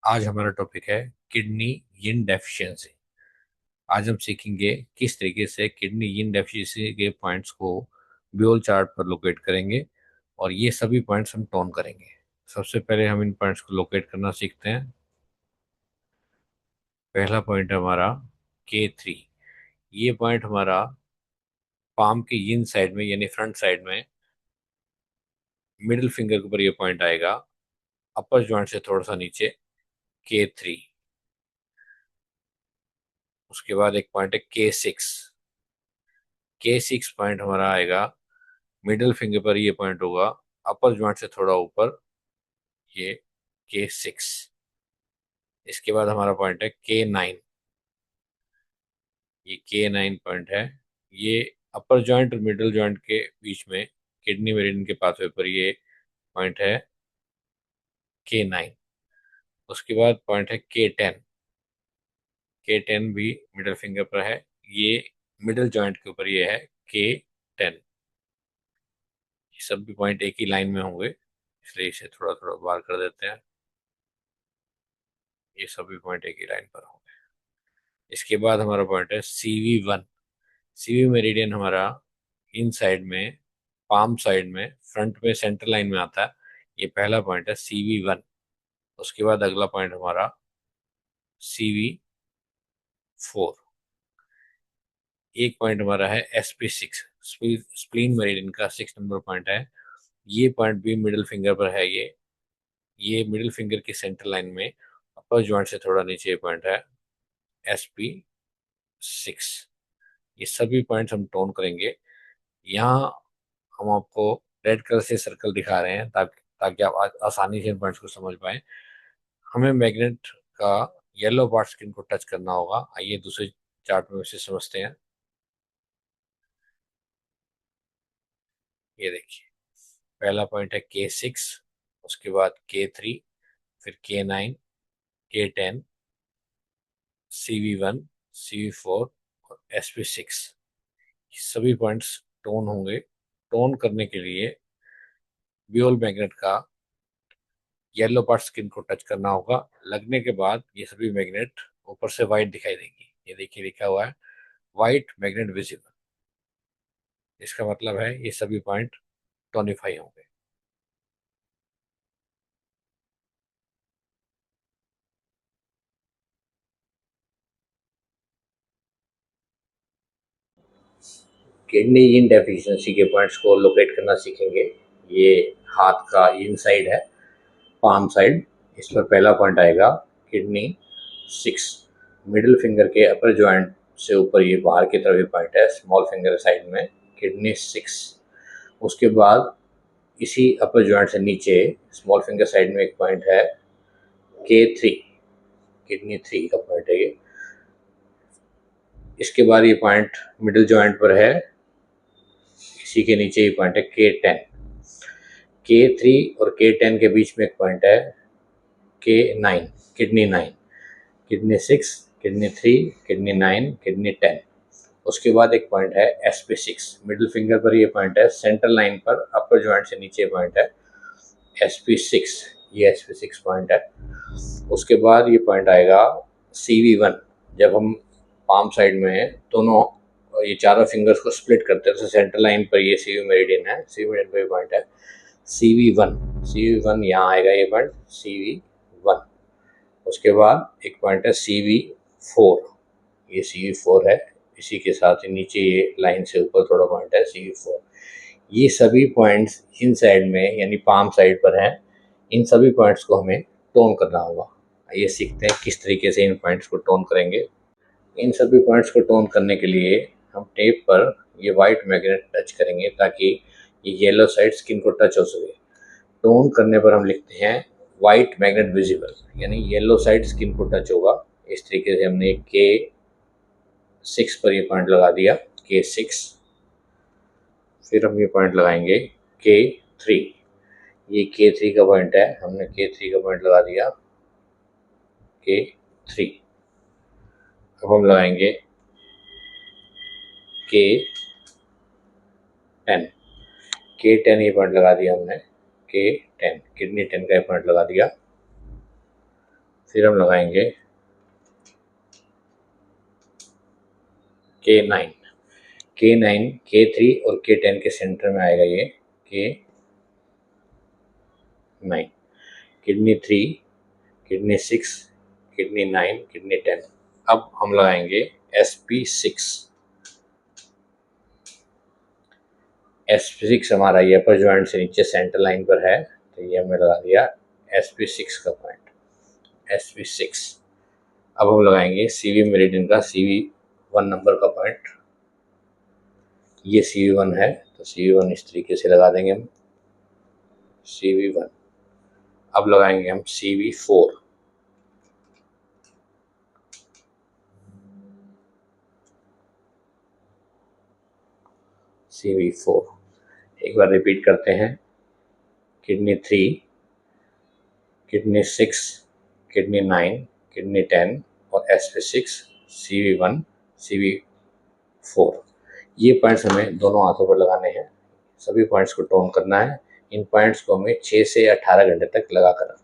आज हमारा टॉपिक है किडनी यिन डेफिशिएंसी। आज हम सीखेंगे किस तरीके से किडनी यिन डेफिशिएंसी के पॉइंट्स को ब्यूल चार्ट पर लोकेट करेंगे और ये सभी पॉइंट्स हम टोन करेंगे। सबसे पहले हम इन पॉइंट्स को लोकेट करना सीखते हैं। पहला पॉइंट है हमारा K3। ये पॉइंट हमारा पाम के यिन साइड में यानी फ्रंट साइड में मिडिल फिंगर के ऊपर ये पॉइंट आएगा, अपर जॉइंट से थोड़ा सा नीचे K3। उसके बाद एक पॉइंट है K6। K6 पॉइंट हमारा आएगा, मिडिल फिंगर पर ये पॉइंट होगा, अपर जॉइंट से थोड़ा ऊपर, ये K6। इसके बाद हमारा पॉइंट है K9। ये K9 पॉइंट है, ये अपर जॉइंट और मिडिल जॉइंट के बीच में किडनी मेरिडियन के पाथवे पर ये पॉइंट है K9। उसके बाद पॉइंट है K10। K10 भी मिडिल फिंगर पर है, ये मिडिल जॉइंट के ऊपर ये है K10। ये सब भी पॉइंट एक ही लाइन में होंगे, इसलिए इसे थोड़ा थोड़ा बार कर देते हैं। ये सभी पॉइंट एक ही लाइन पर होंगे। इसके बाद हमारा पॉइंट है CV1। CV मेरिडियन हमारा इन साइड में, पाम साइड में, फ्रंट में सेंटर लाइन में आता है। ये पहला पॉइंट है CV1। उसके बाद अगला पॉइंट हमारा CV4। एक पॉइंट हमारा है SP6। स्प्लीन मेरिडियन का 6 नंबर पॉइंट है। ये पॉइंट भी मिडिल फिंगर पर है। ये मिडिल फिंगर की सेंटर लाइन में अपर जॉइंट से थोड़ा नीचे ये पॉइंट है SP6। ये सभी पॉइंट्स हम टोन करेंगे। यहाँ हम आपको रेड कलर से सर्कल दिखा रहे हैं ताकि ताकि आप आसानी से इन पॉइंट्स को समझ पाएं। हमें मैग्नेट का येलो पार्ट स्किन को टच करना होगा। आइए दूसरे चार्ट में इसे समझते हैं। ये देखिए, पहला पॉइंट है K6, उसके बाद K3, फिर K9, K10, CV1, CV4 और SP6। सभी पॉइंट्स टोन होंगे। टोन करने के लिए ब्यूल मैग्नेट का येलो पार्ट स्किन को टच करना होगा। लगने के बाद ये सभी मैग्नेट ऊपर से व्हाइट दिखाई देंगी। ये देखिए लिखा हुआ है व्हाइट मैग्नेट विजिबल। इसका मतलब है ये सभी पॉइंट टोनिफाई होंगे। किडनी इन डेफिशिएंसी के पॉइंट्स को लोकेट करना सीखेंगे। ये हाथ का इन साइड है, पाम साइड। इस पर पहला पॉइंट आएगा किडनी 6। मिडिल फिंगर के अपर जॉइंट से ऊपर ये बाहर की तरफ पॉइंट है, स्मॉल फिंगर साइड में किडनी 6। उसके बाद इसी अपर जॉइंट से नीचे स्मॉल फिंगर साइड में एक पॉइंट है K3। किडनी 3 का पॉइंट है ये। इसके बाद ये पॉइंट मिडिल जॉइंट पर है, इसी के नीचे ये पॉइंट है K10। K3 और K10 के बीच में एक पॉइंट है K9, kidney 9। Kidney 6, kidney 3, kidney 9, kidney 10। उसके बाद एक पॉइंट है SP6। मिडिल फिंगर पर ये पॉइंट है, सेंटर लाइन पर अपर जॉइंट से नीचे पॉइंट है SP6। ये SP6 पॉइंट है। उसके बाद ये पॉइंट आएगा CV1। जब हम पाम साइड में दोनों ये चारों फिंगर्स को स्प्लिट करते हैं तो सेंटर लाइन पर ये CV मेरिडियन है। CV मेरिडियन पर ये पॉइंट है CV1। CV1 यहाँ आएगा ये पॉइंट CV1। उसके बाद एक पॉइंट है CV4। ये CV4 है। इसी के साथ ही नीचे ये लाइन से ऊपर थोड़ा पॉइंट है CV4। ये सभी पॉइंट्स इन साइड में यानी पाम साइड पर हैं। इन सभी पॉइंट्स को हमें टोन करना होगा। ये सीखते हैं किस तरीके से इन पॉइंट्स को टोन करेंगे। इन सभी पॉइंट्स को टोन करने के लिए हम टेप पर ये वाइट मैग्नेट टच करेंगे ताकि ये येलो साइड स्किन को टच हो सके। टोन करने पर हम लिखते हैं वाइट मैग्नेट विजिबल, यानी येलो साइड स्किन को टच होगा। इस तरीके से हमने K6 पर ये पॉइंट लगा दिया, K6। फिर हम ये पॉइंट लगाएंगे K3। ये K3 का पॉइंट है, हमने K3 का पॉइंट लगा दिया K3। अब हम लगाएंगे K10। K10 ये पॉइंट लगा दिया हमने, K10 किडनी 10 का ये पॉइंट लगा दिया। फिर हम लगाएंगे K9, K9, K3 और K10 के सेंटर में आएगा ये K9, kidney 3, kidney 6, kidney 9, kidney 10। अब हम लगाएंगे SP6। SP6 हमारा ये अपर जॉइंट से नीचे सेंटर लाइन पर है, तो ये हमने लगा दिया SP6 का पॉइंट, SP6। अब हम लगाएंगे CV मेरिडियन का CV1 नंबर का पॉइंट। ये CV1 है, तो CV1 इस तरीके से लगा देंगे हम, CV1। अब लगाएंगे हम CV4। CV4 एक बार रिपीट करते हैं, किडनी 3, किडनी 6, किडनी 9, किडनी 10 और SP6, CV1, CV4। ये पॉइंट्स हमें दोनों हाथों पर लगाने हैं, सभी पॉइंट्स को टोन करना है। इन पॉइंट्स को हमें 6 से 18 घंटे तक लगा कर रखना है।